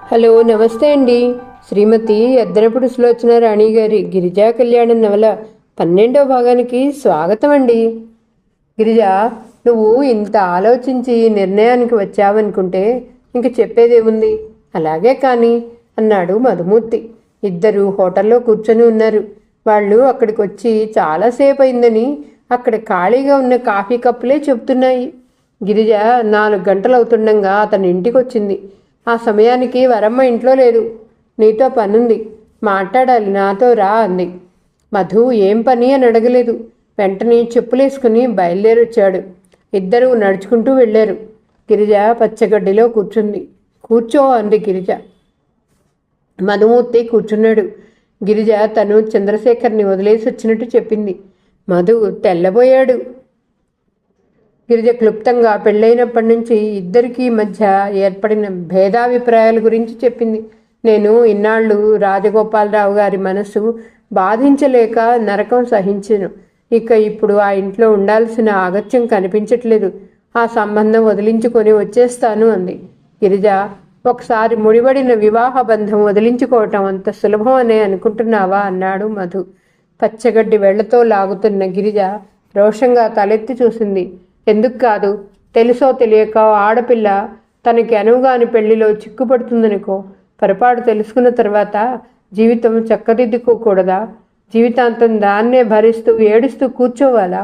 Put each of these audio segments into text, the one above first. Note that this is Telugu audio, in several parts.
హలో, నమస్తే అండి. శ్రీమతి ఎద్దనపుడు సులోచన రాణి గారి గిరిజా కళ్యాణం నవల 12వ భాగానికి స్వాగతం అండి. గిరిజ, నువ్వు ఇంత ఆలోచించి నిర్ణయానికి వచ్చావనుకుంటే ఇంక చెప్పేదేముంది, అలాగే కానీ అన్నాడు మధుమూర్తి. ఇద్దరు హోటల్లో కూర్చొని ఉన్నారు. వాళ్ళు అక్కడికి వచ్చి చాలాసేపు అయిందని అక్కడ ఖాళీగా ఉన్న కాఫీ కప్పులే చెబుతున్నాయి. గిరిజ 4 గంటలు అవుతుండగా అతని ఇంటికి వచ్చింది. ఆ సమయానికి వరమ్మ ఇంట్లో లేదు. నీతో పనుంది, మాట్లాడాలి, నాతో రా అంది. మధు ఏం పని అని అడగలేదు. వెంటనే చెప్పులేసుకుని బయలుదేరొచ్చాడు. ఇద్దరూ నడుచుకుంటూ వెళ్ళారు. గిరిజ పచ్చగడ్డిలో కూర్చుంది. కూర్చో అంది గిరిజ. మధుమూర్తి కూర్చున్నాడు. గిరిజ తను చంద్రశేఖర్ని వదిలేసి వచ్చినట్టు చెప్పింది. మధు తెల్లబోయాడు. గిరిజ క్లుప్తంగా పెళ్ళైనప్పటి నుంచి ఇద్దరికీ మధ్య ఏర్పడిన భేదాభిప్రాయాల గురించి చెప్పింది. నేను ఇన్నాళ్ళు రాజగోపాలరావు గారి మనసు బాధించలేక నరకం సహించను. ఇక ఇప్పుడు ఆ ఇంట్లో ఉండాల్సిన అగత్యం కనిపించట్లేదు. ఆ సంబంధం వదిలించుకొని వచ్చేస్తాను అంది. గిరిజ, ఒకసారి ముడిపడిన వివాహ బంధం వదిలించుకోవటం అంత సులభం అనే అనుకుంటున్నావా అన్నాడు మధు. పచ్చగడ్డి వెళ్లతో లాగుతున్న గిరిజ రోషంగా తలెత్తి చూసింది. ఎందుకు కాదు? తెలుసో తెలియక ఆడపిల్ల తనకి అనువుగాని పెళ్లిలో చిక్కుపడుతుందనుకో. పొరపాటు తెలుసుకున్న తర్వాత జీవితం చక్కదిద్దుకోకూడదా? జీవితాంతం దాన్నే భరిస్తూ ఏడుస్తూ కూర్చోవాలా?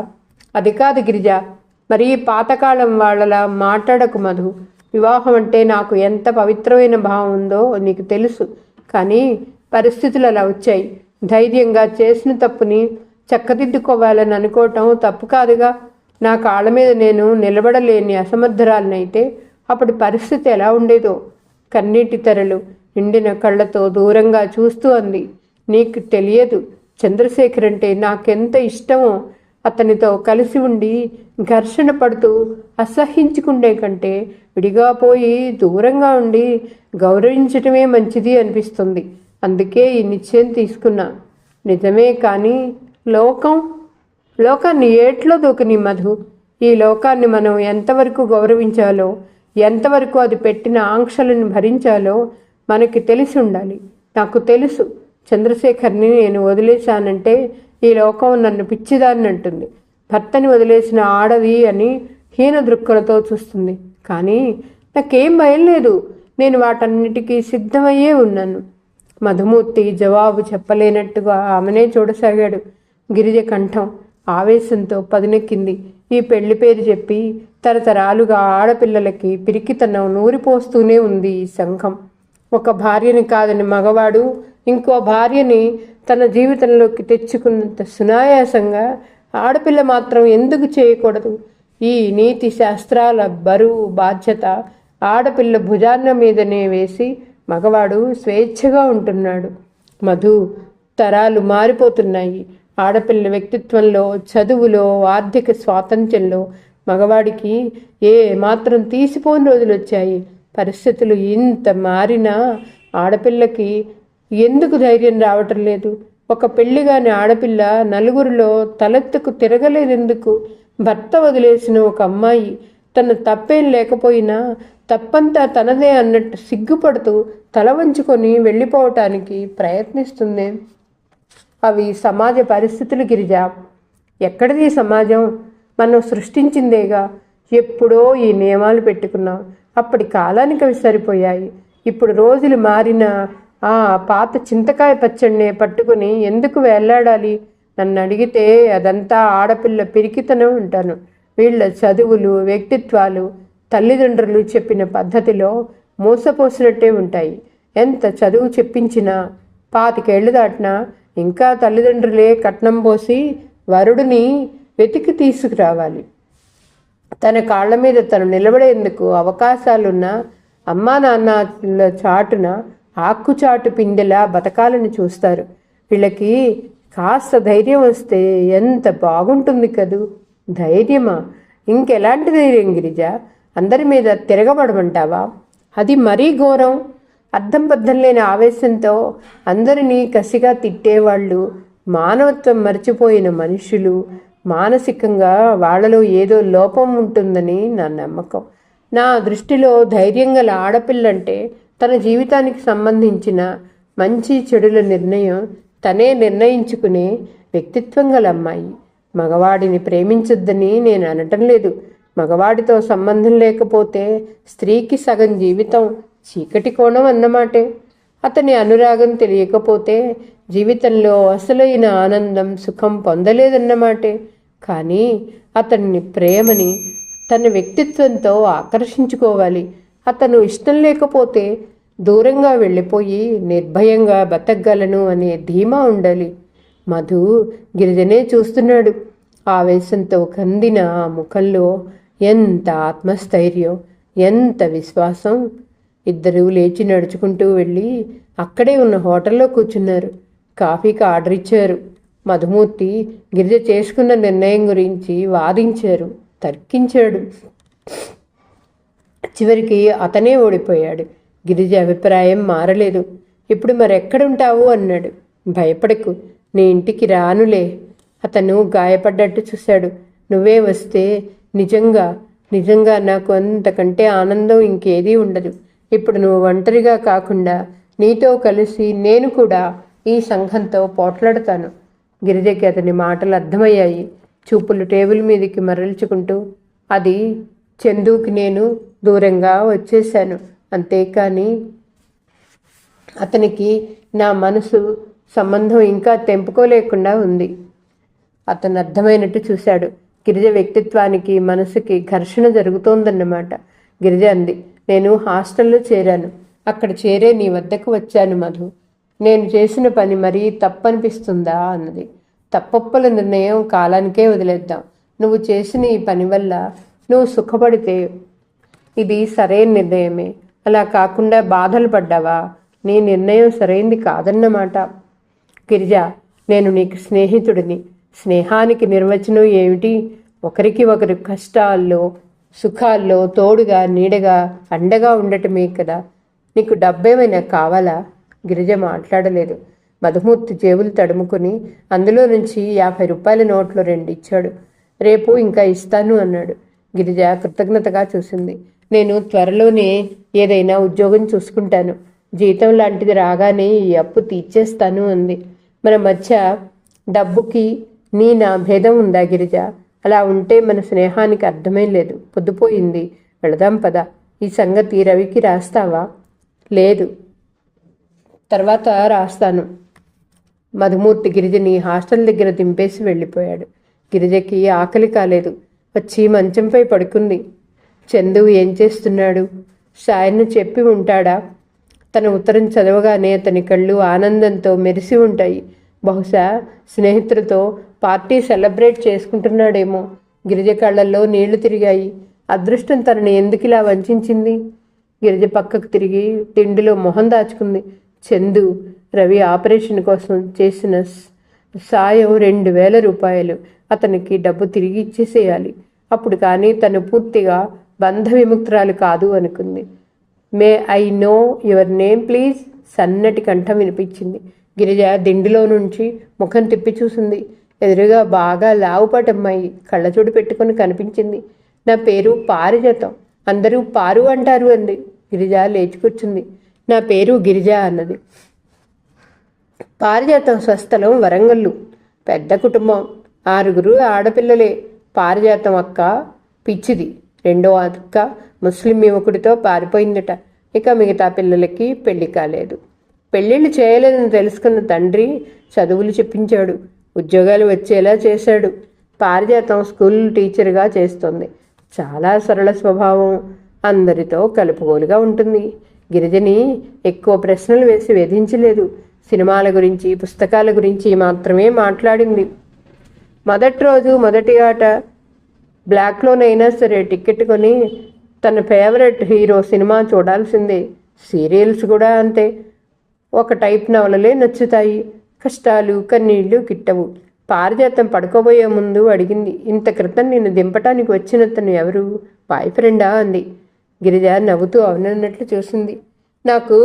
అది కాదు గిరిజ, మరీ పాతకాలం వాళ్ళలా మాట్లాడకు మధు. వివాహం అంటే నాకు ఎంత పవిత్రమైన భావం ఉందో నీకు తెలుసు. కానీ పరిస్థితులు అలా వచ్చాయి. ధైర్యంగా చేసిన తప్పుని చక్కదిద్దుకోవాలని అనుకోవటం తప్పు కాదుగా. నా కాళ్ళ మీద నేను నిలబడలేని అసమర్థరాలనైతే అప్పుడు పరిస్థితి ఎలా ఉండేదో. కన్నీటి తెరలు నిండిన కళ్ళతో దూరంగా చూస్తూ అంది. నీకు తెలియదు, చంద్రశేఖర్ అంటే నాకెంత ఇష్టమో. అతనితో కలిసి ఉండి ఘర్షణ పడుతూ అసహించుకుండే కంటే విడిగా పోయి దూరంగా ఉండి గౌరవించటమే మంచిది అనిపిస్తుంది. అందుకే ఈ నిశ్చయం తీసుకున్నా. నిజమే, కానీ లోకాన్ని ఏట్లో దూకని మధు. ఈ లోకాన్ని మనం ఎంతవరకు గౌరవించాలో, ఎంతవరకు అది పెట్టిన ఆంక్షలను భరించాలో మనకి తెలిసి ఉండాలి. నాకు తెలుసు, చంద్రశేఖర్ని నేను వదిలేశానంటే ఈ లోకం నన్ను పిచ్చిదాన్ని అంటుంది. భర్తని వదిలేసిన ఆడది అని హీన దృక్కులతో చూస్తుంది. కానీ నాకేం భయం లేదు. నేను వాటన్నిటికీ సిద్ధమయ్యే ఉన్నాను. మధుమూర్తి జవాబు చెప్పలేనట్టుగా ఆమెనే చూడసాగాడు. గిరిజ కంఠం ఆవేశంతో పదునెక్కింది. ఈ పెళ్లి పేరు చెప్పి తరతరాలుగా ఆడపిల్లలకి పిరికితనం నూరిపోస్తూనే ఉంది ఈ సంఘం. ఒక భార్యని కాదని మగవాడు ఇంకో భార్యని తన జీవితంలోకి తెచ్చుకున్నంత సునాయాసంగా ఆడపిల్ల మాత్రం ఎందుకు చేయకూడదు? ఈ నీతి శాస్త్రాల బరువు బాధ్యత ఆడపిల్ల భుజాన్న మీదనే వేసి మగవాడు స్వేచ్ఛగా ఉంటున్నాడు. మధు, తరాలు మారిపోతున్నాయి. ఆడపిల్ల వ్యక్తిత్వంలో, చదువులో, ఆర్థిక స్వాతంత్ర్యంలో మగవాడికి ఏ మాత్రం తీసిపోని రోజులు వచ్చాయి. పరిస్థితులు ఇంత మారినా ఆడపిల్లకి ఎందుకు ధైర్యం రావటం లేదు? ఒక పెళ్లిగాని ఆడపిల్ల నలుగురిలో తలెత్తుకు తిరగలేదెందుకు? భర్త వదిలేసిన ఒక అమ్మాయి తన తప్పేం లేకపోయినా తప్పంతా తనదే అన్నట్టు సిగ్గుపడుతూ తల వంచుకొని వెళ్ళిపోవటానికి ప్రయత్నిస్తుంది. అవి సమాజ పరిస్థితులు గిరిజ. ఎక్కడిది సమాజం? మనం సృష్టించిందేగా. ఎప్పుడో ఈ నియమాలు పెట్టుకున్నాం. అప్పటి కాలానికి అవి సరిపోయాయి. ఇప్పుడు రోజులు మారిన ఆ పాత చింతకాయ పచ్చడినే పట్టుకుని ఎందుకు వేళ్లాడాలి? నన్ను అడిగితే అదంతా ఆడపిల్ల పిరికితనం ఉంటాను. వీళ్ళ చదువులు, వ్యక్తిత్వాలు తల్లిదండ్రులు చెప్పిన పద్ధతిలో మూసపోసినట్టే ఉంటాయి. ఎంత చదువు చెప్పించినా 25 ఏళ్ళు దాటినా ఇంకా తల్లిదండ్రులే కట్నం పోసి వరుడిని వెతికి తీసుకురావాలి. తన కాళ్ల మీద తను నిలబడేందుకు అవకాశాలున్న అమ్మా నాన్నల చాటున ఆకుచాటు పిందెలా బతకాలని చూస్తారు. వీళ్ళకి కాస్త ధైర్యం వస్తే ఎంత బాగుంటుంది కదూ. ధైర్యమా? ఇంకెలాంటి ధైర్యం గిరిజ? అందరి మీద తిరగబడమంటావా? అది మరీ ఘోరం. అర్థం పద్ధం లేని ఆవేశంతో అందరినీ కసిగా తిట్టేవాళ్ళు మానవత్వం మర్చిపోయిన మనుషులు. మానసికంగా వాళ్లలో ఏదో లోపం ఉంటుందని నా నమ్మకం. నా దృష్టిలో ధైర్యం గల ఆడపిల్లంటే తన జీవితానికి సంబంధించిన మంచి చెడుల నిర్ణయం తనే నిర్ణయించుకునే వ్యక్తిత్వం గల అమ్మాయి. మగవాడిని ప్రేమించొద్దని నేను అనటం లేదు. మగవాడితో సంబంధం లేకపోతే స్త్రీకి సగం జీవితం చీకటి కోణం అన్నమాటే. అతని అనురాగం తెలియకపోతే జీవితంలో అసలైన ఆనందం సుఖం పొందలేదన్నమాటే. కానీ అతన్ని ప్రేమని తన వ్యక్తిత్వంతో ఆకర్షించుకోవాలి. అతను ఇష్టం లేకపోతే దూరంగా వెళ్ళిపోయి నిర్భయంగా బతకగలను అనే ధీమా ఉండాలి. మధు గిరిజనే చూస్తున్నాడు. ఆవేశంతో కందిన ఆ ముఖంలో ఎంత ఆత్మస్థైర్యం, ఎంత విశ్వాసం. ఇద్దరూ లేచి నడుచుకుంటూ వెళ్ళి అక్కడే ఉన్న హోటల్లో కూర్చున్నారు. కాఫీకి ఆర్డర్ ఇచ్చారు. మధుమూర్తి గిరిజ చేసుకున్న నిర్ణయం గురించి వాదించారు, తర్కించాడు. చివరికి అతనే ఓడిపోయాడు. గిరిజ అభిప్రాయం మారలేదు. ఇప్పుడు మరెక్కడుంటావు అన్నాడు. భయపడకు, నీ ఇంటికి రానులే. అతను గాయపడ్డట్టు చూశాడు. నువ్వే వస్తే నిజంగా నాకు అంతకంటే ఆనందం ఇంకేదీ ఉండదు. ఇప్పుడు నువ్వు ఒంటరిగా కాకుండా నీతో కలిసి నేను కూడా ఈ సంఘంతో పోట్లాడతాను. గిరిజకి అతని మాటలు అర్థమయ్యాయి. చూపులు టేబుల్ మీదకి మరల్చుకుంటూ, అది చందుకి నేను దూరంగా వచ్చేశాను, అంతేకాని అతనికి నా మనసు సంబంధం ఇంకా తెంపుకోలేకుండా ఉంది. అతను అర్థమైనట్టు చూశాడు. గిరిజ వ్యక్తిత్వానికి మనసుకి ఘర్షణ జరుగుతోందన్నమాట. గిరిజ అంది, నేను హాస్టల్లో చేరాను. అక్కడ చేరే నీ వద్దకు వచ్చాను మధు. నేను చేసిన పని మరీ తప్పనిపిస్తుందా అన్నది. తప్పొప్పుల నిర్ణయం కాలానికే వదిలేద్దాం. నువ్వు చేసిన ఈ పని వల్ల నువ్వు సుఖపడితే ఇది సరైన నిర్ణయమే. అలా కాకుండా బాధలు పడ్డావా? నీ నిర్ణయం సరైంది కాదన్నమాట. గిరిజ, నేను నీకు స్నేహితుడిని. స్నేహానికి నిర్వచనం ఏమిటి? ఒకరికి ఒకరి కష్టాల్లో సుఖాల్లో తోడుగా నీడగా అండగా ఉండటమే కదా. నీకు డబ్బేమైనా కావాలా? గిరిజ మాట్లాడలేదు. మధుమూర్తి జేబులు తడుముకుని అందులో నుంచి 50 రూపాయల నోట్లు 2 ఇచ్చాడు. రేపు ఇంకా ఇస్తాను అన్నాడు. గిరిజ కృతజ్ఞతగా చూసింది. నేను త్వరలోనే ఏదైనా ఉద్యోగం చూసుకుంటాను. జీతం లాంటిది రాగానే ఈ అప్పు తీర్చేస్తాను అంది. మన మధ్య డబ్బుకి నా భేదం ఉందా గిరిజ? అలా ఉంటే మన స్నేహానికి అర్థమే లేదు. పొద్దుపోయింది, వెళదాం పద. ఈ సంగతి రవికి రాస్తావా? లేదు, తర్వాత రాస్తాను. మధుమూర్తి గిరిజని హాస్టల్ దగ్గర దింపేసి వెళ్ళిపోయాడు. గిరిజకి ఆకలి కాలేదు. వచ్చి మంచంపై పడుకుంది. చందు ఏం చేస్తున్నాడు? సాయన్న చెప్పి ఉంటాడా? తన ఉత్తరం చదవగానే అతని కళ్ళు ఆనందంతో మెరిసి ఉంటాయి. బహుశా స్నేహితులతో పార్టీ సెలబ్రేట్ చేసుకుంటున్నాడేమో. గిరిజ కళ్ళల్లో నీళ్లు తిరిగాయి. అదృష్టం తనని ఎందుకిలా వంచింది? గిరిజ పక్కకు తిరిగి తిండిలో మొహం దాచుకుంది. చందు రవి ఆపరేషన్ కోసం చేసిన సాయం 2000 రూపాయలు. అతనికి డబ్బు తిరిగి ఇచ్చేసేయాలి. అప్పుడు కానీ తను పూర్తిగా బంధ విముక్తురాలు కాదు అనుకుంది. May I know your name please? సన్నటి కంఠం వినిపించింది. గిరిజ దిండిలో నుంచి ముఖం తిప్పి చూసింది. ఎదురుగా బాగా లావుపాటమ్మాయి కళ్ళజోడు పెట్టుకుని కనిపించింది. నా పేరు పారిజాతం, అందరూ పారు అంటారు అంది. గిరిజ లేచి కూర్చుంది. నా పేరు గిరిజ అన్నది. పారిజాతం స్వస్థలం వరంగల్లు. పెద్ద కుటుంబం, 6 ఆడపిల్లలే. పారిజాతం అక్క పిచ్చిది. 2వ అక్క ముస్లిం యువకుడితో పారిపోయిందట. ఇక మిగతా పిల్లలకి పెళ్లి కాలేదు. పెళ్ళిళ్ళు చేయలేదని తెలుసుకున్న తండ్రి చదువులు చెప్పించాడు, ఉద్యోగాలు వచ్చేలా చేశాడు. పారిజాతం స్కూల్ టీచర్గా చేస్తోంది. చాలా సరళ స్వభావం, అందరితో కలుపుగోలుగా ఉంటుంది. గిరిజని ఎక్కువ ప్రశ్నలు వేసి వేధించలేదు. సినిమాల గురించి పుస్తకాల గురించి మాత్రమే మాట్లాడింది. మొదటి రోజు మొదటి ఆట బ్లాక్లోనైనా సరే టికెట్ కొని తన ఫేవరెట్ హీరో సినిమా చూడాల్సిందే. సీరియల్స్ కూడా అంతే. ఒక టైప్ నవలలే నచ్చుతాయి. కష్టాలు కన్నీళ్లు గిట్టవు. పారిజాతం పడుకోబోయే ముందు అడిగింది, ఇంత క్రితం నిన్ను దింపటానికి వచ్చినతను ఎవరు? బాయ్ ఫ్రెండా అంది. గిరిజ నవ్వుతూ అవునన్నట్లు చూసింది. నాకు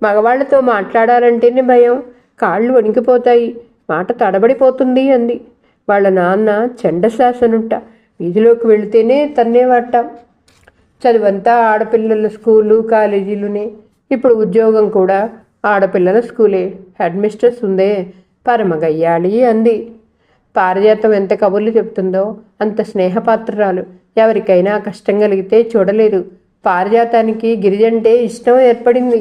మగవాళ్లతో మాట్లాడాలంటేనే భయం, కాళ్ళు వణికిపోతాయి, మాట తడబడిపోతుంది అంది. వాళ్ళ నాన్న చండశాసనుంట, వీధిలోకి వెళితేనే తన్నేవాట. చదువంతా ఆడపిల్లల స్కూలు కాలేజీలునే. ఇప్పుడు ఉద్యోగం కూడా ఆడపిల్లల స్కూలే. హెడ్ మిస్ట్రెస్ ఉందే, పరమగయ్యాళి అంది. పారిజాతం ఎంత కబుర్లు చెప్తుందో అంత స్నేహపాత్రరాలు. ఎవరికైనా కష్టం కలిగితే చూడలేదు. పారిజాతానికి గిరిజంటే ఇష్టం ఏర్పడింది.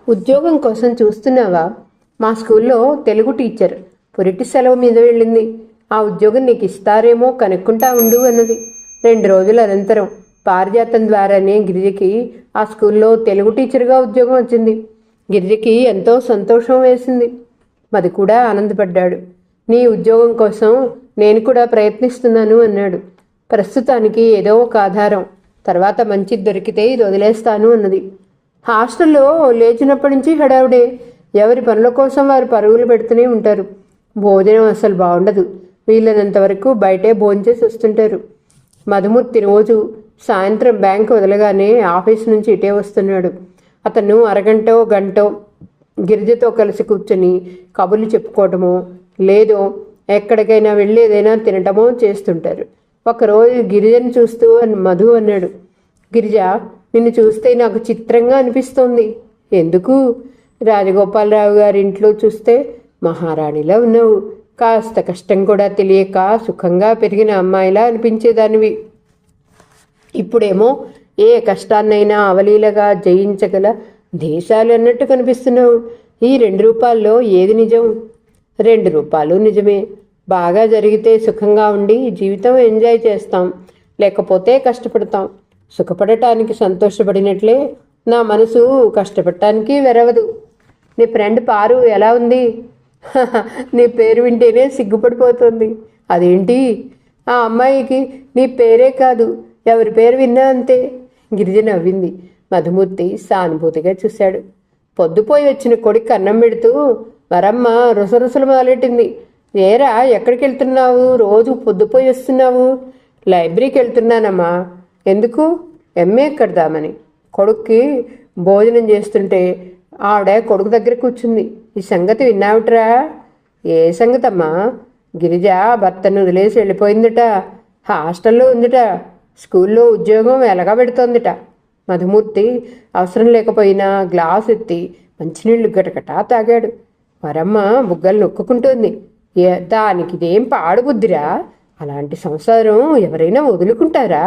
ఉద్యోగం కోసం చూస్తున్నావా? మా స్కూల్లో తెలుగు టీచర్ పురిటి సెలవు మీద వెళ్ళింది. ఆ ఉద్యోగం నీకు ఇస్తారేమో కనుక్కుంటా ఉండు అన్నది. 2 రోజుల అనంతరం పారిజాతం ద్వారానే గిరిజకి ఆ స్కూల్లో తెలుగు టీచర్గా ఉద్యోగం వచ్చింది. గిరిజకి ఎంతో సంతోషం వేసింది. మది కూడా ఆనందపడ్డాడు. నీ ఉద్యోగం కోసం నేను కూడా ప్రయత్నిస్తున్నాను అన్నాడు. ప్రస్తుతానికి ఏదో ఒక ఆధారం, తర్వాత మంచిది దొరికితే ఇది వదిలేస్తాను అన్నది. హాస్టల్లో లేచినప్పటి నుంచి హడావుడే. ఎవరి పనుల కోసం వారు పరుగులు పెడుతూనే ఉంటారు. భోజనం అసలు బాగుండదు. వీలైనంత వరకు బయటే భోంచేసి వస్తుంటారు. మధుమూర్తి రోజు సాయంత్రం బ్యాంకు వదలగానే ఆఫీస్ నుంచి ఇటే వస్తున్నాడు. అతను అరగంటో గంటో గిరిజతో కలిసి కూర్చొని కబుర్లు చెప్పుకోవటమో లేదో ఎక్కడికైనా వెళ్ళి ఏదైనా తినటమో చేస్తుంటారు. ఒకరోజు గిరిజను చూస్తూ మధు అన్నాడు, గిరిజ, నిన్ను చూస్తే నాకు చిత్రంగా అనిపిస్తోంది. ఎందుకు? రాజగోపాలరావు గారి ఇంట్లో చూస్తే మహారాణిలా ఉన్నావు. కాస్త కష్టం కూడా తెలియక సుఖంగా పెరిగిన అమ్మాయిలా అనిపించేదానివి. ఇప్పుడేమో ఏ కష్టాన్నైనా అవలీలగా జయించగల దేశాలు అన్నట్టు కనిపిస్తున్నావు. ఈ 2 రూపాల్లో ఏది నిజం? 2 రూపాయలు నిజమే. బాగా జరిగితే సుఖంగా ఉండి జీవితం ఎంజాయ్ చేస్తాం, లేకపోతే కష్టపడతాం. సుఖపడటానికి సంతోషపడినట్లే నా మనసు కష్టపడటానికి వెరవదు. నీ ఫ్రెండ్ పారు ఎలా ఉంది? నీ పేరు వింటేనే సిగ్గుపడిపోతుంది. అదేంటి? ఆ అమ్మాయికి నీ పేరే కాదు, ఎవరి పేరు విన్నా అంతే. గిరిజ నవ్వింది. మధుమూర్తి సానుభూతిగా చూశాడు. పొద్దుపోయి వచ్చిన కొడుకు అన్నం పెడుతూ వరమ్మ రుసరుసలు మొదలెట్టింది. ఏరా, ఎక్కడికి వెళ్తున్నావు? రోజు పొద్దుపోయి వస్తున్నావు. లైబ్రరీకి వెళ్తున్నానమ్మా. ఎందుకు? ఎంఏ కడదామని. కొడుక్కి భోజనం చేస్తుంటే ఆవిడ కొడుకు దగ్గర కూర్చుంది. ఈ సంగతి విన్నావుట్రా? ఏ సంగతమ్మా? గిరిజ భర్తను వదిలేసి వెళ్ళిపోయిందట. హాస్టల్లో ఉందిట. స్కూల్లో ఉద్యోగం ఎలాగా పెడుతోందిట. మధుమూర్తి అవసరం లేకపోయినా గ్లాస్ ఎత్తి మంచినీళ్లు గటగటా తాగాడు. వరమ్మ బుగ్గలు నొక్కుకుంటోంది. దానికి ఇదేం పాడుబుద్ధిరా? అలాంటి సంసారం ఎవరైనా వదులుకుంటారా?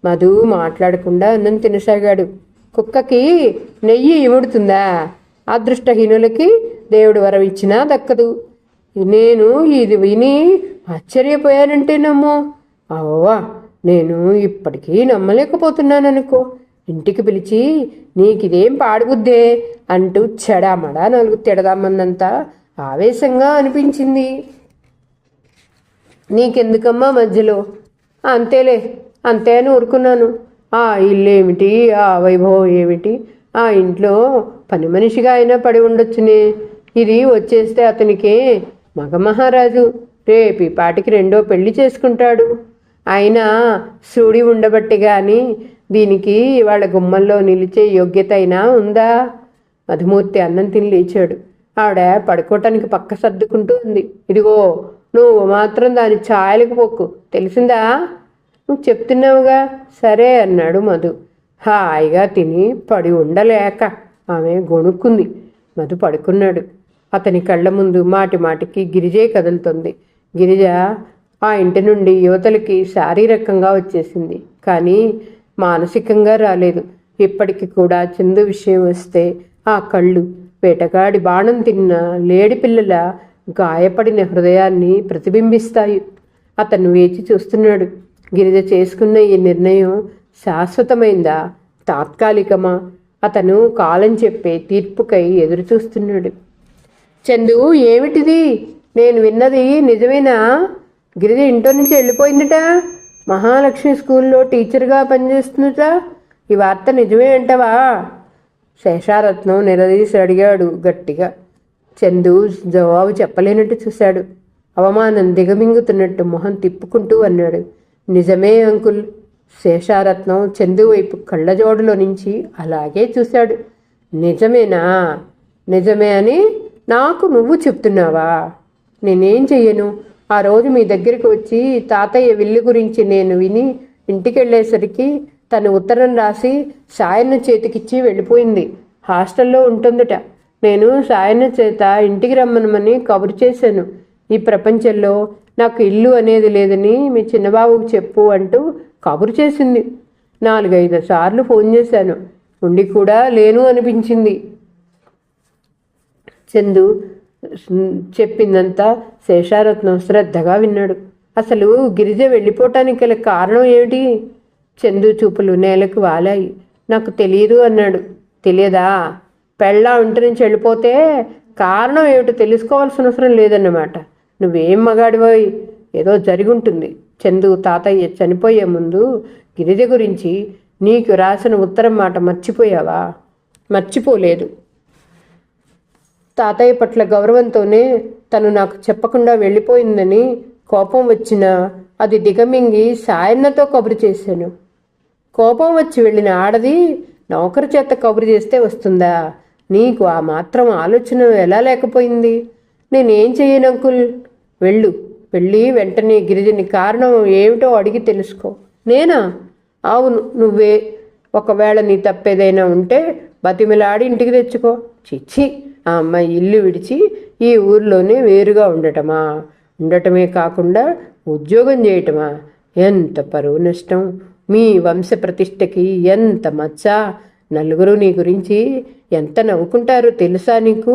మధు మాట్లాడకుండా అన్నం తినసాగాడు. కుక్కకి నెయ్యి ఇముడుతుందా? అదృష్టహీనులకి దేవుడు వరం ఇచ్చినా దక్కదు. నేను ఇది విని ఆశ్చర్యపోయానంటే నమ్మో. అవ్వా, నేను ఇప్పటికీ నమ్మలేకపోతున్నాననుకో. ఇంటికి పిలిచి నీకిదేం పాడుబుద్దే అంటూ చెడామడా 4 తిడదామన్నంత ఆవేశంగా అనిపించింది. నీకెందుకమ్మా మధ్యలో? అంతేలే, అంతే అని ఊరుకున్నాను. ఆ ఇల్లేమిటి, ఆ వైభవం ఏమిటి? ఆ ఇంట్లో పని మనిషిగా అయినా పడి ఉండొచ్చునే. ఇది వచ్చేస్తే అతనికే మగమహారాజు. రేపు పాటికి 2వ పెళ్లి చేసుకుంటాడు. అయినా సూడి ఉండబట్టి గాని దీనికి వాళ్ళ గుమ్మల్లో నిలిచే యోగ్యత అయినా ఉందా? మధుమూర్తి అన్నం తిని లేచాడు. ఆవిడ పడుకోవటానికి పక్క సర్దుకుంటూ ఉంది. ఇదిగో, నువ్వు మాత్రం దాని ఛాయలకు పోకు, తెలిసిందా? నువ్వు చెప్తున్నావుగా. సరే అన్నాడు మధు. హాయిగా తిని పడి ఉండలేక ఆమె గొణుక్కుంది. మధు పడుకున్నాడు. అతని కళ్ళ ముందు మాటి మాటికి గిరిజే కదులుతుంది. గిరిజ ఆ ఇంటి నుండి యువతలకి శారీరకంగా వచ్చేసింది, కానీ మానసికంగా రాలేదు. ఇప్పటికి కూడా చందు విషయం వస్తే ఆ కళ్ళు వేటగాడి బాణం తిన్న లేడి పిల్లల గాయపడిన హృదయాన్ని ప్రతిబింబిస్తాయి. అతను వేచి చూస్తున్నాడు. గిరిజ చేసుకున్న ఈ నిర్ణయం శాశ్వతమైందా, తాత్కాలికమా? అతను కాలం చెప్పే తీర్పుకై ఎదురు చూస్తున్నాడు. చందు, ఏమిటిది? నేను విన్నది నిజమేనా? గిరిజ ఇంట్లో నుంచి వెళ్ళిపోయిందట. మహాలక్ష్మి స్కూల్లో టీచర్గా పనిచేస్తుందట. ఈ వార్త నిజమే అంటవా? శేషారత్నం నిలదీసి అడిగాడు గట్టిగా. చందు జవాబు చెప్పలేనట్టు చూశాడు. అవమానం దిగమింగుతున్నట్టు మొహం తిప్పుకుంటూ అన్నాడు, నిజమే అంకుల్. శేషారత్నం చందు వైపు కళ్ళజోడులో నుంచి అలాగే చూశాడు. నిజమేనా? నిజమే అని నాకు నువ్వు చెప్తున్నావా? నేనేం చెయ్యను? ఆ రోజు మీ దగ్గరికి వచ్చి తాతయ్య విల్లు గురించి నేను విని ఇంటికి వెళ్ళేసరికి తను ఉత్తరం రాసి సాయన్న చేతికిచ్చి వెళ్ళిపోయింది. హాస్టల్లో ఉంటుందట. నేను సాయన్న చేత ఇంటికి రమ్మనమని కబురు చేశాను. ఈ ప్రపంచంలో నాకు ఇల్లు అనేది లేదని మీ చిన్నబాబుకు చెప్పు అంటూ కబురు చేసింది. 4-5 సార్లు ఫోన్ చేశాను. ఉండి కూడా లేను అనిపించింది. చందు చెప్పిందంతా శేషారత్నం శ్రద్ధగా విన్నాడు. అసలు గిరిజ వెళ్ళిపోవటానికి గల కారణం ఏమిటి? చందు చూపులు నేలకు వాలాయి. నాకు తెలియదు అన్నాడు. తెలియదా? పెళ్ళా ఇంటి నుంచి వెళ్ళిపోతే కారణం ఏమిటో తెలుసుకోవాల్సిన అవసరం లేదన్నమాట. నువ్వేం మగాడిపోయి ఏదో జరుగుంటుంది. చందు తాతయ్య చనిపోయే ముందు గిరిజ గురించి నీకు రాసిన ఉత్తరం మాట మర్చిపోయావా? మర్చిపోలేదు. తాతయ్య పట్ల గౌరవంతోనే తను నాకు చెప్పకుండా వెళ్ళిపోయిందని కోపం వచ్చినా అది దిగమింగి సాయన్నతో కబురు చేశాను. కోపం వచ్చి వెళ్ళిన ఆడది నౌకరు చేత కబురు చేస్తే వస్తుందా? నీకు ఆ మాత్రం ఆలోచన ఎలా లేకపోయింది? నేనేం చెయ్యను అంకుల్. వెళ్ళి వెంటనే గిరిజని కారణం ఏమిటో అడిగి తెలుసుకో. నేనా? అవును, నువ్వే. ఒకవేళ నీ తప్పేదైనా ఉంటే బతిమిలాడి ఇంటికి తెచ్చుకో. చిచ్చి, ఆ అమ్మాయి ఇల్లు విడిచి ఈ ఊర్లోనే వేరుగా ఉండటమే కాకుండా ఉద్యోగం చేయటమా? ఎంత పరువు నష్టం! మీ వంశ ప్రతిష్టకి ఎంత మచ్చ! నలుగురు నీ గురించి ఎంత నవ్వుకుంటారో తెలుసా నీకు?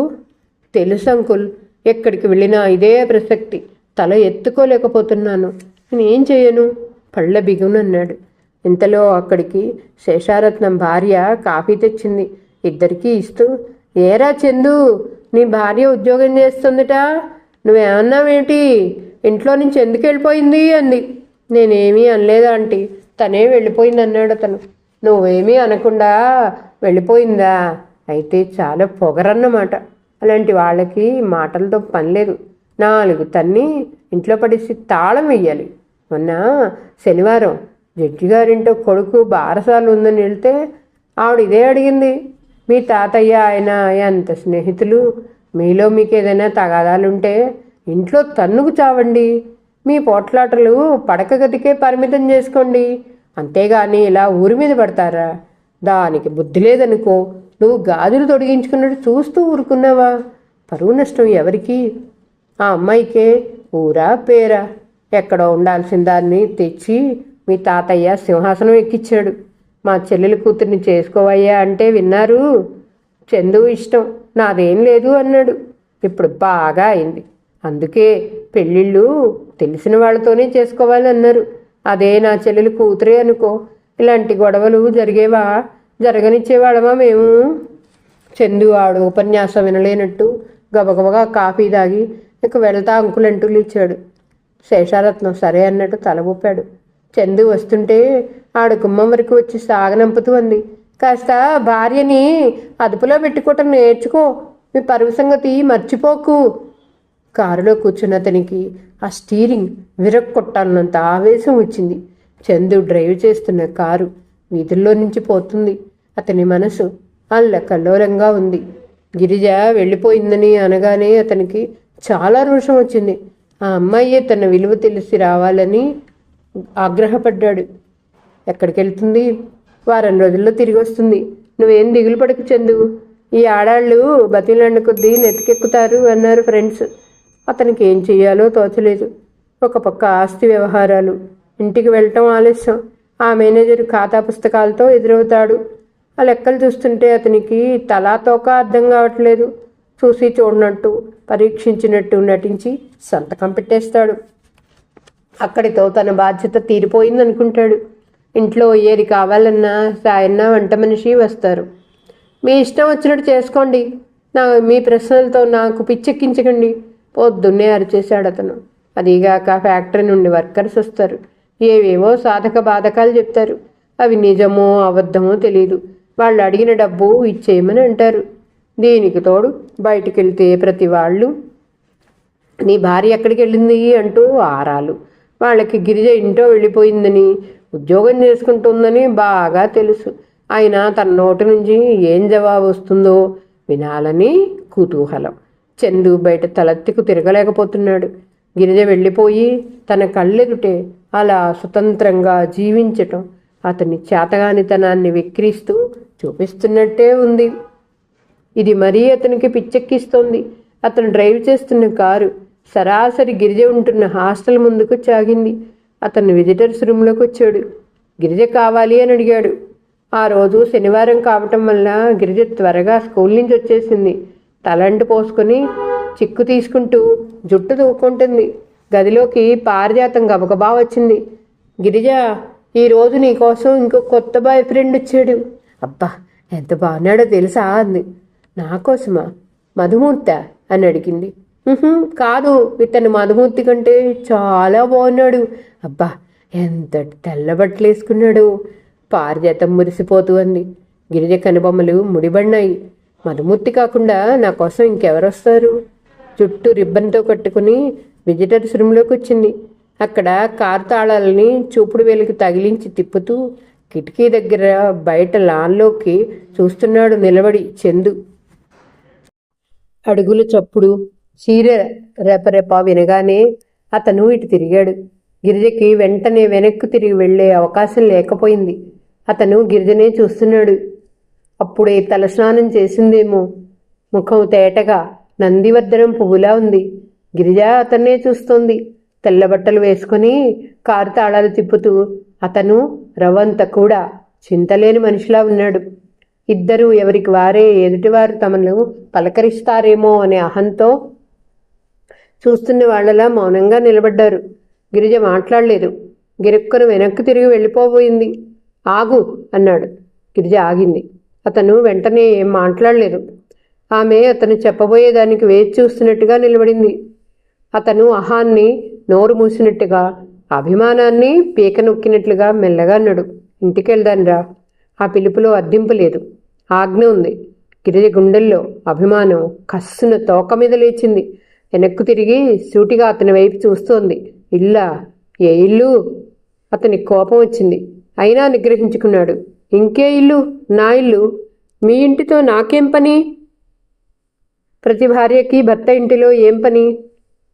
తెలుసు అంకుల్. ఎక్కడికి వెళ్ళినా ఇదే ప్రసక్తి. తల ఎత్తుకోలేకపోతున్నాను. నేనేం చేయను? పళ్ళ బిగునన్నాడు. ఇంతలో అక్కడికి శేషారత్నం భార్య కాఫీ తెచ్చింది. ఇద్దరికీ ఇస్తూ, ఏరా చందు, నీ భార్య ఉద్యోగం చేస్తుందట, నువ్వేమన్నావేంటి? ఇంట్లో నుంచి ఎందుకు వెళ్ళిపోయింది అంది. నేనేమీ అనలేదా ఆంటీ, తనే వెళ్ళిపోయింది అన్నాడు అతను. నువ్వేమీ అనకుండా వెళ్ళిపోయిందా? అయితే చాలా పొగరన్నమాట. అలాంటి వాళ్ళకి మాటలతో పని లేదు. 4 తన్ని ఇంట్లో పడేసి తాళం వెయ్యాలి. మొన్న శనివారం జడ్జి గారింటో కొడుకు బారసాలు ఉందని వెళ్తే ఆవిడ ఇదే అడిగింది. మీ తాతయ్య ఆయన ఎంత స్నేహితులు, మీలో మీకు ఏదైనా తగాదాలుంటే ఇంట్లో తన్నుకు చావండి. మీ పోట్లాటలు పడక గదికే పరిమితం చేసుకోండి. అంతేగాని ఇలా ఊరి మీద పడతారా? దానికి బుద్ధి లేదనుకో. నువ్వు గాజులు తొడిగించుకున్నట్టు చూస్తూ ఊరుకున్నావా? పరువు నష్టం ఎవరికి? ఆ అమ్మాయికే ఊరా పేరా? ఎక్కడో ఉండాల్సిన దాన్ని తెచ్చి మీ తాతయ్య సింహాసనం ఎక్కించాడు. మా చెల్లెలి కూతుర్ని చేసుకోవయ్యా అంటే విన్నారు. చందు ఇష్టం, నాదేం లేదు అన్నాడు. ఇప్పుడు బాగా అయింది. అందుకే పెళ్ళిళ్ళు తెలిసిన వాళ్ళతోనే చేసుకోవాలి అన్నారు. అదే నా చెల్లెలి కూతురే అనుకో, ఇలాంటి గొడవలు జరిగేవా? జరగనిచ్చేవాళ్ళమా మేము? చందు ఆవిడ ఉపన్యాసం వినలేనట్టు గబగబగా కాఫీ తాగి ఇక వెళ్తా అంకులంటూ లేచాడు. శేషారత్నం సరే అన్నట్టు తల ఊపాడు. చందు వస్తుంటే ఆవిడ గుమ్మం వరకు వచ్చి సాగనంపుతూ అంది, కాస్త భార్యని అదుపులో పెట్టుకోవటం నేర్చుకో. మీ పరువు సంగతి మర్చిపోకు. కారులో కూర్చున్న అతనికి ఆ స్టీరింగ్ విరక్కొట్టాలన్నంత ఆవేశం వచ్చింది. చందు డ్రైవ్ చేస్తున్న కారు వీధుల్లో నుంచి పోతుంది. అతని మనసు అల్లకల్లోలంగా ఉంది. గిరిజ వెళ్ళిపోయిందని అనగానే అతనికి చాలా రోషం వచ్చింది. ఆ అమ్మాయే తన విలువ తెలిసి రావాలని ఆగ్రహపడ్డాడు. ఎక్కడికి వెళ్తుంది? వారం రోజుల్లో తిరిగి వస్తుంది. నువ్వేం దిగులు పడకు చందు. ఈ ఆడాళ్ళు బతిలాండ కొద్దీ నెత్తికెక్కుతారు అన్నారు ఫ్రెండ్స్. అతనికి ఏం చెయ్యాలో తోచలేదు. ఒక పక్క ఆస్తి వ్యవహారాలు, ఇంటికి వెళ్ళటం ఆలస్యం, ఆ మేనేజర్ ఖాతా పుస్తకాలతో ఎదురవుతాడు. ఆ లెక్కలు చూస్తుంటే అతనికి తలా తోక అర్థం కావట్లేదు. చూసి చూడనట్టు పరీక్షించినట్టు నటించి సంతకం పెట్టేస్తాడు. అక్కడితో తన బాధ్యత తీరిపోయిందనుకుంటాడు. ఇంట్లో ఏది కావాలన్నా సాయన్న వంట మనిషి వస్తారు. మీ ఇష్టం వచ్చినట్టు చేసుకోండి, మీ ప్రశ్నలతో నాకు పిచ్చెక్కించకండి. పొద్దున్నే అరిచేశాడు అతను. అదిగాక ఫ్యాక్టరీ నుండి వర్కర్స్ వస్తారు. ఏవేవో సాధక బాధకాలు చెప్తారు. అవి నిజమో అబద్ధమో తెలియదు. వాళ్ళు అడిగిన డబ్బు ఇచ్చేయమని అంటారు. దీనికి తోడు బయటికి వెళ్తే ప్రతి వాళ్ళు నీ భార్య ఎక్కడికి వెళ్ళింది అంటూ ఆరాలు. వాళ్ళకి గిరిజ ఇంటో వెళ్ళిపోయిందని, ఉద్యోగం చేసుకుంటుందని బాగా తెలుసు. అయినా తన నోటి నుంచి ఏం జవాబు వస్తుందో వినాలని కుతూహలం. చందు బయట తలెత్తికు తిరగలేకపోతున్నాడు. గిరిజ వెళ్ళిపోయి తన కళ్ళెదుటే అలా స్వతంత్రంగా జీవించటం అతని చేతగానితనాన్ని వెక్కిరిస్తూ చూపిస్తున్నట్టే ఉంది. ఇది మరీ అతనికి పిచ్చెక్కిస్తోంది. అతను డ్రైవ్ చేస్తున్న కారు సరాసరి గిరిజ ఉంటున్న హాస్టల్ ముందుకు సాగింది. అతను విజిటర్స్ రూమ్లోకి వచ్చాడు. గిరిజ కావాలి అని అడిగాడు. ఆ రోజు శనివారం కావటం వల్ల గిరిజ త్వరగా స్కూల్ నుంచి వచ్చేసింది. తలంటు పోసుకొని చిక్కు తీసుకుంటూ జుట్టు దూక్కుంటుంది. గదిలోకి పారిజాతం గబగబా వచ్చింది. గిరిజ, ఈరోజు నీకోసం ఇంకో కొత్త బాయ్ ఫ్రెండ్ వచ్చాడు. అబ్బా, ఎంత బాగున్నాడో తెలుసా అంది. నా కోసమా? మధుమూర్త అని అడిగింది. కాదు, ఇతను మధుమూర్తి కంటే చాలా బాగున్నాడు. అబ్బా, ఎంత తెల్లబట్టలు వేసుకున్నాడు. పారిజాతం మురిసిపోతూ అంది. గిరిజ కనుబొమ్మలు ముడిబడినాయి. మధుమూర్తి కాకుండా నా కోసం ఇంకెవరొస్తారు? జుట్టు రిబ్బన్తో కట్టుకుని విజిటర్స్ రూమ్లోకి వచ్చింది. అక్కడ కారు తాళాలని చూపుడు వేలికి తగిలించి తిప్పుతూ కిటికీ దగ్గర బయట లాన్లోకి చూస్తున్నాడు నిలబడి చందు. అడుగుల చప్పుడు, చీర రెపరెప వినగానే అతను ఇటు తిరిగాడు. గిరిజకి వెంటనే వెనక్కు తిరిగి వెళ్లే అవకాశం లేకపోయింది. అతను గిరిజనే చూస్తున్నాడు. అప్పుడే తలస్నానం చేసిందేమో. ముఖం తేటగా నందివర్ధనం పువ్వులా ఉంది. గిరిజ అతన్నే చూస్తోంది. తెల్లబట్టలు వేసుకుని కారు తాళాలు తిప్పుతూ అతను రవంత కూడా చింతలేని మనిషిలా ఉన్నాడు. ఇద్దరూ ఎవరికి వారే ఎదుటివారు తమను పలకరిస్తారేమో అనే అహంతో చూస్తున్న వాళ్లలా మౌనంగా నిలబడ్డారు. గిరిజ మాట్లాడలేదు. గిరుక్కును వెనక్కు తిరిగి వెళ్ళిపోబోయింది. ఆగు అన్నాడు. గిరిజ ఆగింది. అతను వెంటనే ఏం మాట్లాడలేదు. ఆమె అతను చెప్పబోయేదానికి వేచి చూస్తున్నట్టుగా నిలబడింది. అతను అహాన్ని నోరు మూసినట్టుగా, అభిమానాన్ని పీక నొక్కినట్లుగా మెల్లగా అన్నాడు. ఇంటికెళ్దాన్రా. ఆ పిలుపులో అద్దింపు లేదు, ఆజ్ఞ ఉంది. గిరిజ గుండెల్లో అభిమానం కస్సున తోక మీద లేచింది. వెనక్కు తిరిగి సూటిగా అతని వైపు చూస్తోంది. ఇల్లా? ఏ ఇల్లు? అతనికి కోపం వచ్చింది. అయినా నిగ్రహించుకున్నాడు. ఇంకే ఇల్లు? నా ఇల్లు. మీ ఇంటితో నాకేం పని? ప్రతి భార్యకి భర్త ఇంటిలో ఏం పని?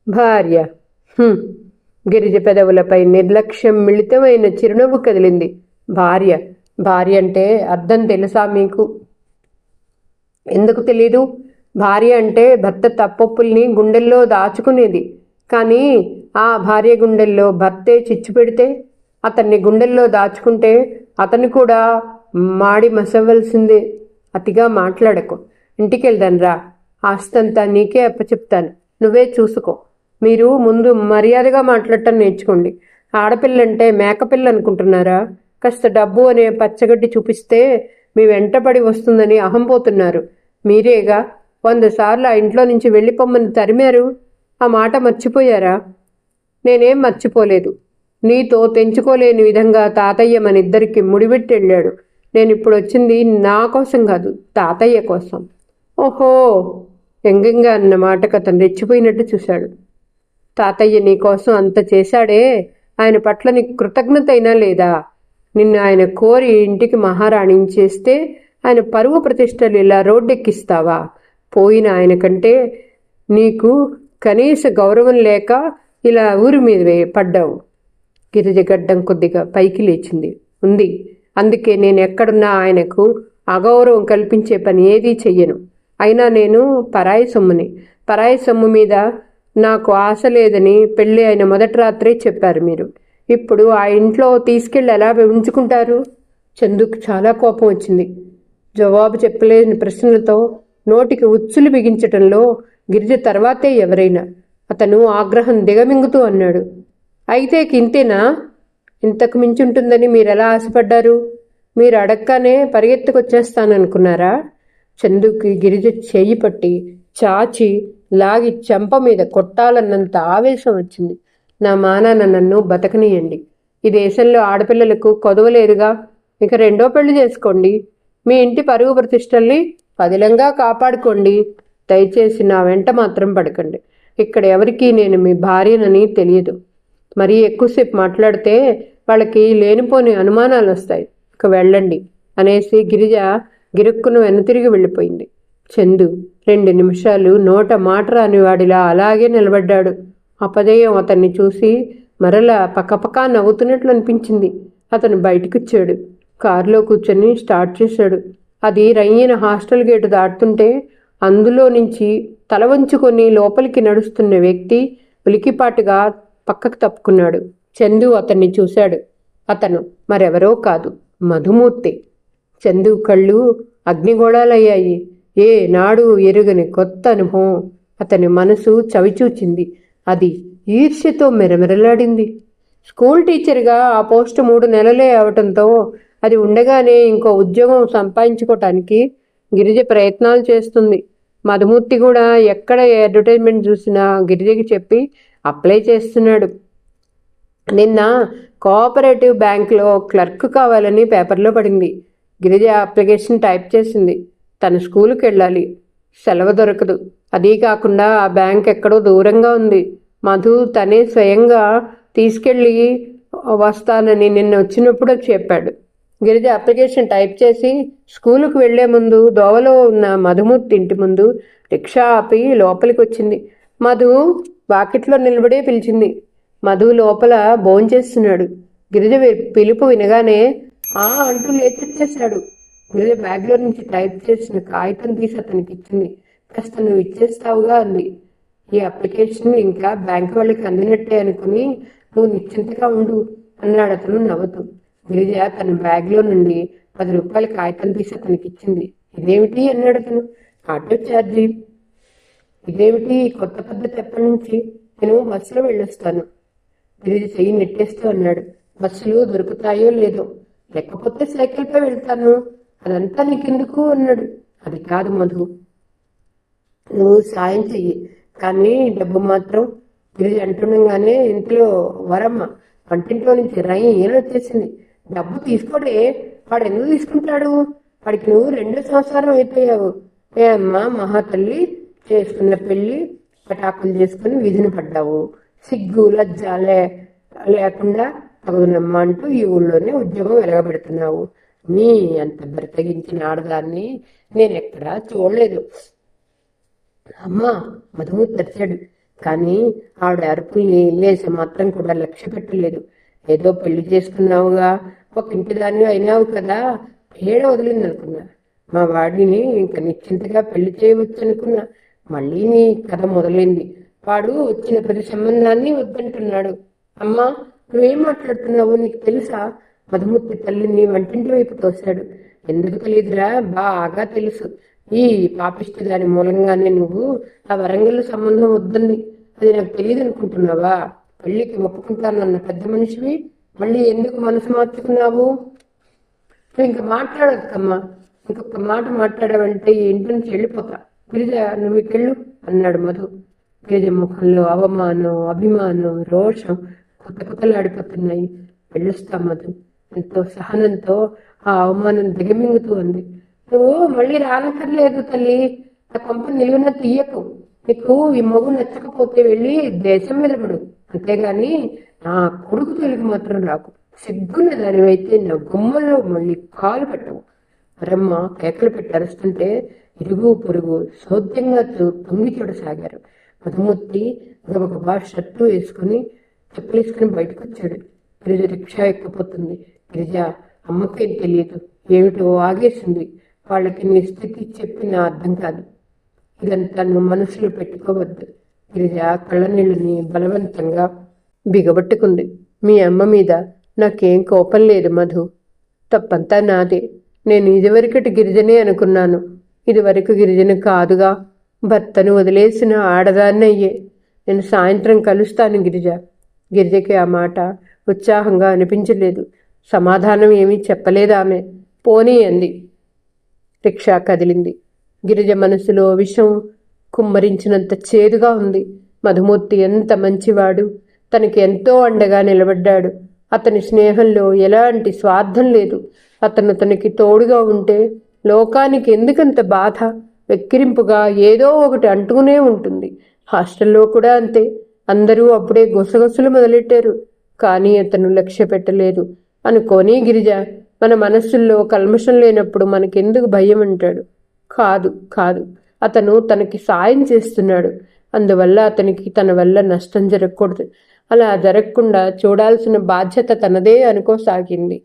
భార్య. గిరిజ పెదవులపై నిర్లక్ష్యం మిళితమైన చిరునవ్వు కదిలింది. భార్య. భార్య అంటే అర్థం తెలుసా మీకు? ఎందుకు తెలీదు? భార్య అంటే భర్త తప్పొప్పుల్ని గుండెల్లో దాచుకునేది. కానీ ఆ భార్య గుండెల్లో భర్తే చిచ్చు పెడితే, అతన్ని గుండెల్లో దాచుకుంటే అతన్ని కూడా మాడి మసవలసిందే. అతిగా మాట్లాడకు. ఇంటికెళ్దాన్రా. ఆస్తంతా నీకే అప్పచెప్తాను, నువ్వే చూసుకో. మీరు ముందు మర్యాదగా మాట్లాడటం నేర్చుకోండి. ఆడపిల్లంటే మేకపిల్ల అనుకుంటున్నారా? కాస్త డబ్బు అనే పచ్చగడ్డి చూపిస్తే మీ వెంటపడి వస్తుందని అహంపోతున్నారు. మీరేగా 100 సార్లు ఆ ఇంట్లో నుంచి వెళ్ళిపోమ్మని తరిమారు. ఆ మాట మర్చిపోయారా? నేనేం మర్చిపోలేదు. నీతో తెంచుకోలేని విధంగా తాతయ్య మన ఇద్దరికి ముడిపెట్టి వెళ్ళాడు. నేను ఇప్పుడు వచ్చింది నా కోసం కాదు, తాతయ్య కోసం. ఓహో! వ్యంగ్యంగా అన్న మాటకు అతను రెచ్చిపోయినట్టు చూశాడు. తాతయ్య నీకోసం అంత చేశాడే, ఆయన పట్ల నీకు కృతజ్ఞత అయినా లేదా? నిన్ను ఆయన కోరి ఇంటికి మహారాణిని చేస్తే ఆయన పరువు ప్రతిష్టలు ఇలా రోడ్డెక్కిస్తావా? పోయిన ఆయన కంటే నీకు కనీస గౌరవం లేక ఇలా ఊరి మీద పడ్డావు. గిరిజ గడ్డం కొద్దిగా పైకి లేచింది. ఉంది. అందుకే నేను ఎక్కడున్నా ఆయనకు అగౌరవం కల్పించే పని ఏదీ చెయ్యను. అయినా నేను పరాయి సొమ్ముని. పరాయి సొమ్ము మీద నాకు ఆశ లేదని పెళ్ళి అయిన మొదటి రాత్రే చెప్పారు మీరు. ఇప్పుడు ఆ ఇంట్లో తీసుకెళ్ళి ఎలా ఉంచుకుంటారు? చందుకు చాలా కోపం వచ్చింది. జవాబు చెప్పలేని ప్రశ్నలతో నోటికి ఉచ్చులు బిగించటంలో గిరిజ తర్వాతే ఎవరైనా. అతను ఆగ్రహం దిగమింగుతూ అన్నాడు. అయితే ఇంతేనా? ఇంతకు మించుంటుందని మీరెలా ఆశపడ్డారు? మీరు అడక్కనే పరిగెత్తుకొచ్చేస్తాననుకున్నారా? చందుకి గిరిజ చేయి పట్టి చాచి లాగి చెంప మీద కొట్టాలన్నంత ఆవేశం వచ్చింది. నా మానాన నన్ను బతకనీయండి. ఈ దేశంలో ఆడపిల్లలకు కొదవలేరుగా. ఇక 2వ పెళ్లి చేసుకోండి. మీ ఇంటి పరువు ప్రతిష్టల్ని పదిలంగా కాపాడుకోండి. దయచేసి నా వెంట మాత్రం పడకండి. ఇక్కడ ఎవరికీ నేను మీ భార్యనని తెలియదు. మరీ ఎక్కువసేపు మాట్లాడితే వాళ్ళకి లేనిపోని అనుమానాలు వస్తాయి. ఇక వెళ్ళండి అనేసి గిరిజ గిరుక్కును వెనుతిరిగి వెళ్ళిపోయింది. చందు 2 నిమిషాలు నోట మాట రాని వాడిలా అలాగే నిలబడ్డాడు. అపదయం అతన్ని చూసి మరలా పక్కపక్క నవ్వుతున్నట్లు అనిపించింది. అతను బయటకొచ్చాడు. కారులో కూర్చొని స్టార్ట్ చేశాడు. అది రయ్యిన హాస్టల్ గేటు దాటుతుంటే అందులో నుంచి తల వంచుకొని లోపలికి నడుస్తున్న వ్యక్తి ఉలికిపాటుగా పక్కకు తప్పుకున్నాడు. చందు అతన్ని చూశాడు. అతను మరెవరో కాదు, మధుమూర్తి. చందు కళ్ళు అగ్నిగోళాలయ్యాయి. ఏ నాడు ఎరుగని కొత్త అనుభవం అతని మనసు చవిచూచింది. అది ఈర్ష్యతో మెరమెరలాడింది. స్కూల్ టీచర్గా ఆ పోస్టు 3 నెలలే అవటంతో అది ఉండగానే ఇంకో ఉద్యోగం సంపాదించుకోవటానికి గిరిజ ప్రయత్నాలు చేస్తుంది. మధుమూర్తి కూడా ఎక్కడ అడ్వర్టైజ్మెంట్ చూసినా గిరిజకి చెప్పి అప్లై చేస్తున్నాడు. నిన్న కోఆపరేటివ్ బ్యాంకులో క్లర్క్ కావాలని పేపర్లో పడింది. గిరిజ అప్లికేషన్ టైప్ చేసింది. తన స్కూల్కి వెళ్ళాలి, సెలవు దొరకదు. అదీ కాకుండా ఆ బ్యాంక్ ఎక్కడో దూరంగా ఉంది. మధు తనే స్వయంగా తీసుకెళ్ళి వస్తానని నిన్న వచ్చినప్పుడు చెప్పాడు. గిరిజ అప్లికేషన్ టైప్ చేసి స్కూలుకు వెళ్లే ముందు దోవలో ఉన్న మధుమూర్తి ఇంటి ముందు రిక్షా ఆపి లోపలికి వచ్చింది. మధు వాకిట్లో నిలబడే పిలిచింది. మధు లోపల భోంచేస్తున్నాడు. గిరిజ పిలుపు వినగానే అంటూ లేచొచ్చేశాడు. గిరిజ బ్యాగ్లో నుంచి టైప్ చేసిన కాగితం తీసి అతనికి ఇచ్చింది. కాస్త నువ్వు ఇచ్చేస్తావుగా అంది. ఈ అప్లికేషన్ ఇంకా బ్యాంక్ వాళ్ళకి అందినట్టే అనుకుని నువ్వు నిశ్చింతగా ఉండు అన్నాడు అతను నవ్వుతూ. గిరిజ తన బ్యాగ్లో నుండి 10 రూపాయల కాగితం తీసి అతనికి ఇచ్చింది. ఇదేమిటి అన్నాడు అతను. Auto charge. ఇదేమిటి కొత్త పద్ధతి ఎప్పటి నుంచి? నేను బస్సులో వెళ్ళొస్తాను. గిరిజ చెయ్యి నెట్టేస్తూ అన్నాడు. బస్సులు దొరుకుతాయో లేదో, లేకపోతే సైకిల్పై వెళ్తాను. అదంతా నీకెందుకు అన్నాడు. అది కాదు మధు, నువ్వు సాయం చెయ్యి, కానీ డబ్బు మాత్రం. గిరిజ అంటుండగానే ఇంట్లో వరమ్మ వంటింట్లో నుంచి ఏదో వచ్చేసింది. డబ్బు తీసుకోడే, వాడు ఎందుకు తీసుకుంటాడు? వాడికి నువ్వు 2వ సంవత్సరం అయిపోయావు. ఏ అమ్మ మహాతల్లి, చేసుకున్న పెళ్ళి పటాకులు చేసుకుని వీధిని పడ్డావు. సిగ్గు లజ్జ లేకుండా తగుదనమ్మ అంటూ ఈ ఊళ్ళోనే ఉద్యోగం వెలగబెడుతున్నావు. నీ అంత బ్రతగించిన ఆడదాన్ని నేను ఎక్కడా చూడలేదు. అమ్మా మధుమూర్తి తెరిచాడు. కానీ ఆవిడ అరుపుల్ని లేసి మాత్రం కూడా లక్ష్య పెట్టలేదు. ఏదో పెళ్లి చేసుకున్నావుగా, ఒక ఇంటి దాన్ని అయినావు కదా, పేడ వదిలింది అనుకున్నా. మా వాడిని ఇంక నిశ్చింతగా పెళ్లి చేయవచ్చు అనుకున్నా. మళ్ళీ నీ కథ మొదలైంది. వాడు వచ్చిన ప్రతి సంబంధాన్ని వద్దంటున్నాడు. అమ్మా నువ్వేం మాట్లాడుతున్నావు, నీకు తెలుసా? మధుమూర్తి తల్లిని వంటింటి వైపు తోశాడు. ఎందుకు తెలియదురా, బాగా తెలుసు. ఈ పాపిష్టి దాని మూలంగానే నువ్వు ఆ వరంగల్ సంబంధం వద్దంది. అది నాకు తెలియదు అనుకుంటున్నావా? పెళ్లికి ఒప్పుకుంటానన్న పెద్ద మనిషివి మళ్ళీ ఎందుకు మనసు మార్చుకున్నావు? నువ్వు ఇంకా మాట్లాడక్కమ్మా, ఇంకొక మాట మాట్లాడావంటే ఈ ఇంటి నుంచి వెళ్ళిపోతా. గిరిజ నువ్వు ఇకెళ్ళు అన్నాడు మధు. గిరిజ ముఖంలో అవమానం, అభిమానం, రోషం కొత్తలాడిపోతున్నాయి. వెళ్ళొస్తా మధు ఎంతో సహనంతో ఆ అవమానం దిగమింగుతూ అంది. నువ్వు మళ్ళీ రానక్కర్లేదు తల్లి, నా కొంప నిలువున తీయకు. నీకు ఈ మగు నచ్చకపోతే వెళ్ళి దేశం మీద పడు, అంతేగాని నా కొడుకు తొలికి మాత్రం రాకు. సిగ్గున్న దానివైతే నా గుమ్మల్లో మళ్ళీ కాలు పెట్టవు. రమ్మ కేకలు పెట్టి అరుస్తుంటే ఇరుగు పొరుగు సౌద్యంగా తొంగి చూడసాగారు. మధుమూర్తి గబగబా షర్టు వేసుకుని చెప్పులేసుకుని బయటకు వచ్చాడు. గిరిజ రిక్షా ఎక్కిపోతుంది. గిరిజ అమ్మకేం తెలియదు, ఏమిటో ఆగేసింది. వాళ్ళకి నీ స్థితి చెప్పిన అర్థం కాదు. ఇదంతా నువ్వు మనసులో పెట్టుకోవద్దు. గిరిజ కళ్ళనీళ్ళని బలవంతంగా బిగబట్టుకుంది. మీ అమ్మ మీద నాకేం కోపం లేదు మధు, తప్పంతా నాదే. నేను ఇదివరకటి గిరిజనే అనుకున్నాను, ఇదివరకు గిరిజన కాదుగా. భర్తను వదిలేసిన ఆడదాన్నయ్యే. నేను సాయంత్రం కలుస్తాను గిరిజ. గిరిజకి ఆ మాట ఉత్సాహంగా అనిపించలేదు. సమాధానం ఏమీ చెప్పలేదామె. పోనీ అంది. రిక్షా కదిలింది. గిరిజ మనసులో విషం కుమ్మరించినంత చేదుగా ఉంది. మధుమూర్తి ఎంత మంచివాడు, తనకి ఎంతో అండగా నిలబడ్డాడు. అతని స్నేహంలో ఎలాంటి స్వార్థం లేదు. అతను తనకి తోడుగా ఉంటే లోకానికి ఎందుకంత బాధ? వెక్కిరింపుగా ఏదో ఒకటి అంటూనే ఉంటుంది. హాస్టల్లో కూడా అంతే. అందరూ అప్పుడే గుసగుసలు మొదలెట్టారు. కానీ అతను లక్ష్య పెట్టలేదు. అనుకోని గిరిజ, మన మనస్సుల్లో కల్మషం లేనప్పుడు మనకెందుకు భయం అంటాడు. కాదు కాదు, అతను తనకి సాయం చేస్తున్నాడు. అందువల్ల అతనికి తన వల్ల నష్టం జరగకూడదు. అలా జరగకుండా చూడాల్సిన బాధ్యత తనదే అనుకోసాగింది.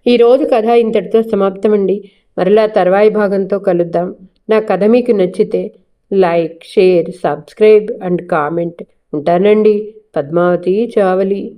ఈరోజు కథ ఇంతటితో సమాప్తమండి. మరలా తర్వాయి భాగంతో కలుద్దాం. నా కథ మీకు నచ్చితే like, share, subscribe and comment. ఉంటానండి. పద్మావతి చావలి.